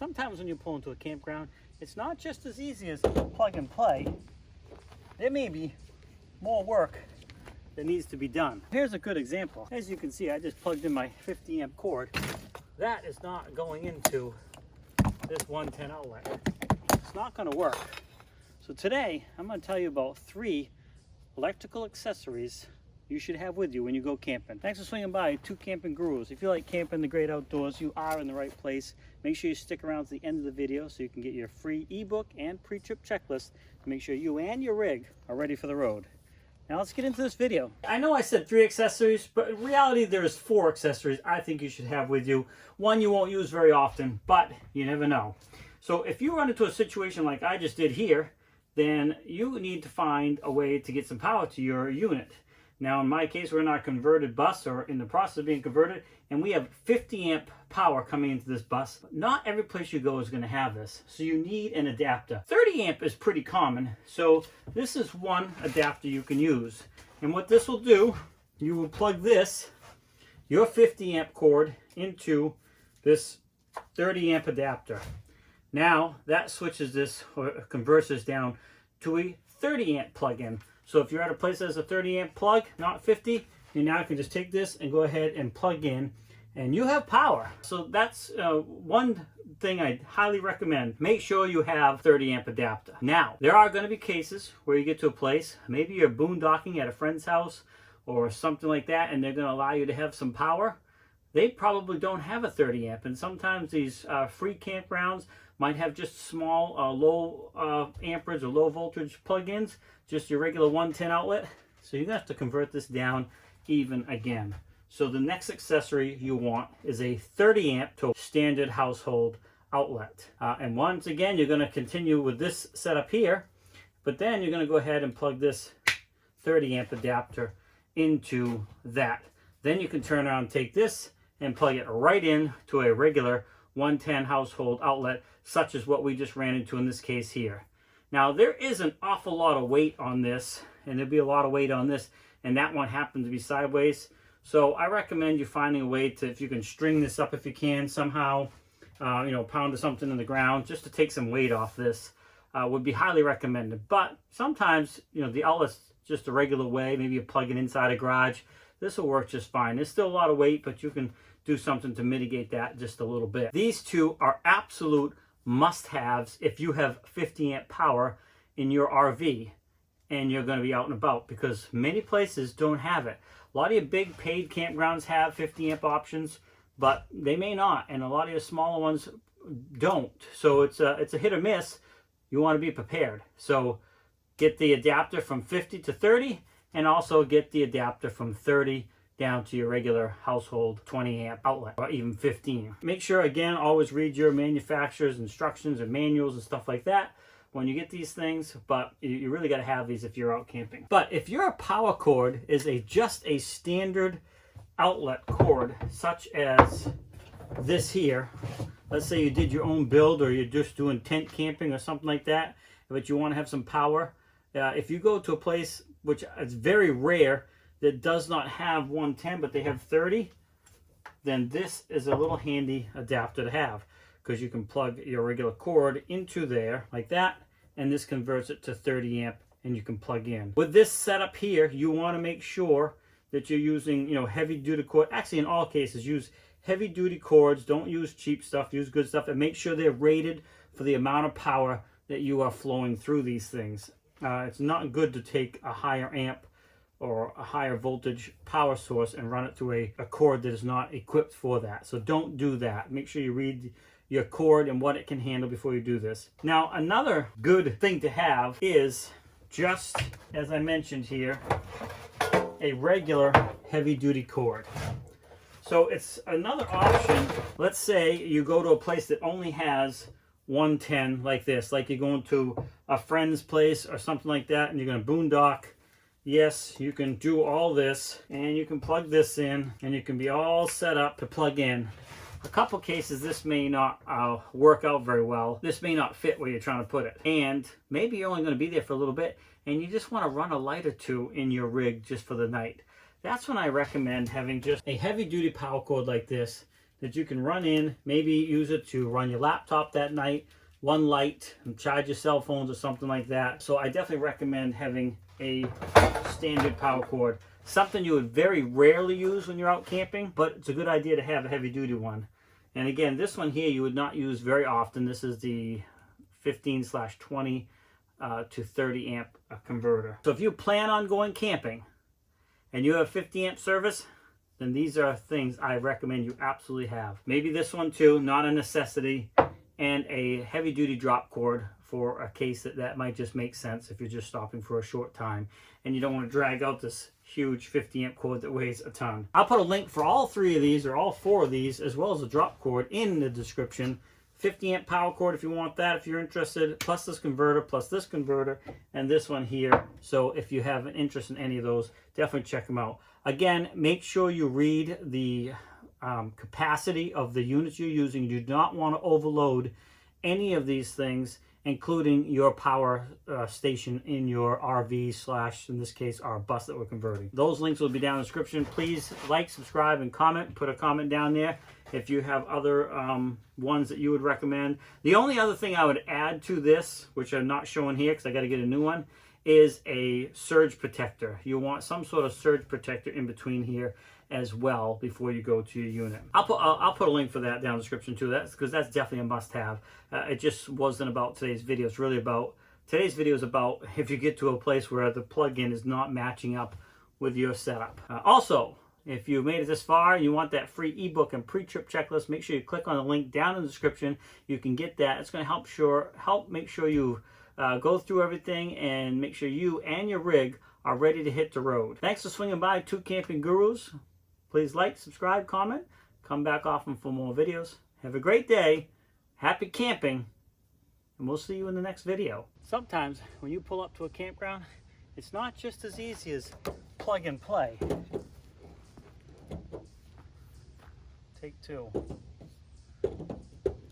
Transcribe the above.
sometimes when you pull into a campground, it's not just as easy as plug and play. There may be more work that needs to be done. Here's a good example. As you can see, I just plugged in my 50 amp cord. That is not going into this 110 outlet. It's not going to work. So today, I'm going to tell you about 3 electrical accessories you should have with you when you go camping. Thanks for swinging by Two Camping Gurus. If you like camping the great outdoors, you are in the right place. Make sure you stick around to the end of the video so you can get your free ebook and pre-trip checklist to make sure you and your rig are ready for the road. Now let's get into this video. I know I said 3 accessories, but in reality there's 4 accessories I think you should have with you. One you won't use very often, but you never know. So if you run into a situation like I just did here, then you need to find a way to get some power to your unit. Now in my case, we're in our converted bus, or in the process of being converted, and we have 50 amp power coming into this bus. Not every place you go is going to have this, so you need an adapter. 30 amp is pretty common, so this is one adapter you can use. And what this will do, you will plug this, your 50 amp cord, into this 30 amp adapter. Now that switches this, or converts this down to a 30 amp plug-in. So if you're at a place that has a 30 amp plug, not 50, you now can just take this and go ahead and plug in, and you have power. So that's one thing I highly recommend. Make sure you have 30 amp adapter. Now, there are going to be cases where you get to a place, maybe you're boondocking at a friend's house or something like that, and they're going to allow you to have some power. They probably don't have a 30 amp, and sometimes these free campgrounds might have just small low amperage or low voltage plug-ins, just your regular 110 outlet. So you're gonna have to convert this down even again. So the next accessory you want is a 30 amp to standard household outlet. And once again, you're gonna continue with this setup here, but then you're gonna go ahead and plug this 30 amp adapter into that. Then you can turn around and take this and plug it right in to a regular 110 household outlet, such as what we just ran into in this case here. Now there is an awful lot of weight on this, and there'll be a lot of weight on this, and that one happens to be sideways. So I recommend you finding a way to, if you can string this up if you can somehow, pound something in the ground just to take some weight off this, would be highly recommended. But sometimes, the outlet's just a regular way, maybe you plug it inside a garage. This will work just fine. There's still a lot of weight, but you can do something to mitigate that just a little bit. These 2 are absolute must-haves if you have 50 amp power in your RV and you're going to be out and about, because many places don't have it. A lot of your big paid campgrounds have 50 amp options, but they may not, and a lot of your smaller ones don't. So it's a hit or miss. You want to be prepared. So get the adapter from 50 to 30, and also get the adapter from 30 down to your regular household 20 amp outlet, or even 15. Make sure, again, always read your manufacturer's instructions and manuals and stuff like that when you get these things, but you really got to have these if you're out camping. But if your power cord is just a standard outlet cord, such as this here, let's say you did your own build, or you're just doing tent camping or something like that, but you want to have some power, if you go to a place, which is very rare, that does not have 110 but they have 30, then this is a little handy adapter to have, because you can plug your regular cord into there like that, and this converts it to 30 amp, and you can plug in. With this setup here, you want to make sure that you're using heavy duty cord. Actually, in all cases, use heavy duty cords. Don't use cheap stuff, use good stuff, and make sure they're rated for the amount of power that you are flowing through these things. It's not good to take a higher amp or a higher voltage power source and run it through a cord that is not equipped for that. So don't do that. Make sure you read your cord and what it can handle before you do this. Now, another good thing to have is, just as I mentioned here, a regular heavy duty cord. So it's another option. Let's say you go to a place that only has 110 like this, like you're going to a friend's place or something like that, and you're going to boondock. Yes, you can do all this, and you can plug this in, and you can be all set up to plug in. A couple cases this may not work out very well. This may not fit where you're trying to put it, and maybe you're only going to be there for a little bit, and you just want to run a light or 2 in your rig just for the night. That's when I recommend having just a heavy duty power cord like this that you can run in, maybe use it to run your laptop that night, one light, and charge your cell phones or something like that. So I definitely recommend having a standard power cord. Something you would very rarely use when you're out camping, but it's a good idea to have a heavy duty one. And again, this one here you would not use very often. This is the 15/20 to 30 amp converter. So if you plan on going camping and you have 50 amp service, then these are things I recommend you absolutely have. Maybe this one too, not a necessity, and a heavy duty drop cord for a case that might just make sense if you're just stopping for a short time and you don't want to drag out this huge 50 amp cord that weighs a ton. I'll put a link for all 3 of these or all 4 of these as well as a drop cord in the description. 50 amp power cord if you want that, if you're interested, plus this converter, and this one here. So if you have an interest in any of those, definitely check them out. Again, make sure you read the capacity of the units you're using. You do not want to overload any of these things, including your power station in your RV / in this case our bus that we're converting. Those links will be down in the description. Please like, subscribe, and comment. Put a comment down there if you have other ones that you would recommend. The only other thing I would add to this, which I'm not showing here because I got to get a new one, is a surge protector. You want some sort of surge protector in between here as well before you go to your unit. I'll put a link for that down in the description too. That's because that's definitely a must-have. It just wasn't about today's video. It's really about today's video is about if you get to a place where the plug-in is not matching up with your setup. Also, if you made it this far and you want that free ebook and pre-trip checklist, make sure you click on the link down in the description. You can get that. It's going to help make sure you go through everything and make sure you and your rig are ready to hit the road. Thanks for swinging by Two Camping Gurus. Please like, subscribe, comment. Come back often for more videos. Have a great day. Happy camping. And we'll see you in the next video. Sometimes when you pull up to a campground, it's not just as easy as plug and play. Take 2.